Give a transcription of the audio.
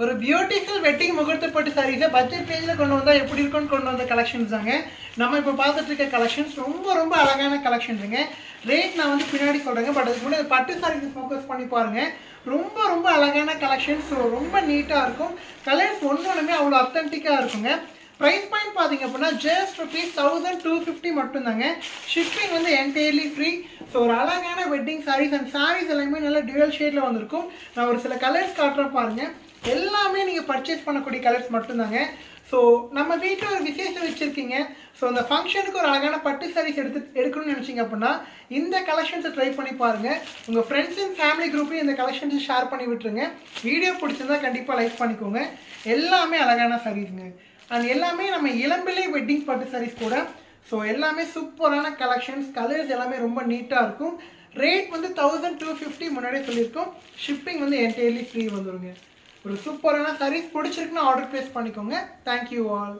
ஒரு beautiful wedding முகூர்த்த பட்டு சாரீஸை பட்ஜெட் ரேஞ்சில் கொண்டு வந்தால் எப்படி இருக்குன்னு கொண்டு வந்த கலெக்ஷன்ஸ் தாங்க. நம்ம இப்போ பார்த்துட்டு இருக்க கலெக்ஷன்ஸ் ரொம்ப அழகான கலெக்ஷன்ஸுங்க. ரேட் நான் வந்து பின்னாடி சொல்கிறேங்க. பட் அதுக்கு முன்னாடி பட்டு சாரீஸ் ஃபோக்கஸ் பண்ணி பாருங்கள். ரொம்ப அழகான கலெக்ஷன்ஸ். ஸோ ரொம்ப நீட்டாக இருக்கும். கலர்ஸ் ஒன்றுமே அவ்வளோ அத்தன்டிக்காக இருக்குங்க. ப்ரைஸ் பாயிண்ட் பார்த்தீங்க அப்படின்னா ஜஸ்ட் ₹1250 மட்டும்தாங்க. ஷிப்பிங் வந்து என்டையர்லி ஃப்ரீ. ஸோ ஒரு அழகான வெட்டிங் சாரீஸ் அண்ட் சாரீஸ் எல்லாமே நல்லா டியூவல் ஷேடில் வந்திருக்கும். நான் ஒரு சில கலர்ஸ் காட்டுறேன் பாருங்கள். எல்லாமே நீங்கள் பர்ச்சேஸ் பண்ணக்கூடிய கலர்ஸ் மட்டும்தாங்க. ஸோ நம்ம வீட்டில் ஒரு விசேஷம் வச்சுருக்கீங்க. ஸோ அந்த ஃபங்க்ஷனுக்கு ஒரு அழகான பட்டு சாரீஸ் எடுக்கணும்னு நினச்சிங்க அப்படின்னா இந்த கலெக்ஷன்ஸை ட்ரை பண்ணி பாருங்கள். உங்கள் ஃப்ரெண்ட்ஸ் அண்ட் ஃபேமிலி குரூப்லையும் இந்த கலெக்ஷன்ஸை ஷேர் பண்ணி விட்டுருங்க. வீடியோ பிடிச்சிருந்தா கண்டிப்பாக லைக் பண்ணிக்கோங்க. எல்லாமே அழகான சாரீஸுங்க. அண்ட் எல்லாமே நம்ம இளம்பிள்ளை வெட்டிங் பட்டு சாரீஸ் கூட. ஸோ எல்லாமே சூப்பரான கலெக்ஷன்ஸ். கலர்ஸ் எல்லாமே ரொம்ப நீட்டாக இருக்கும். ரேட் வந்து 1250 முன்னாடியே சொல்லியிருக்கோம். ஷிப்பிங் வந்து என்டையர்லி ஃப்ரீ வந்துடுங்க. ஒரு சூப்பரான சாரீஸ் பிடிச்சிருக்குன்னா ஆர்டர் ப்ளேஸ் பண்ணிக்கோங்க. Thank you all.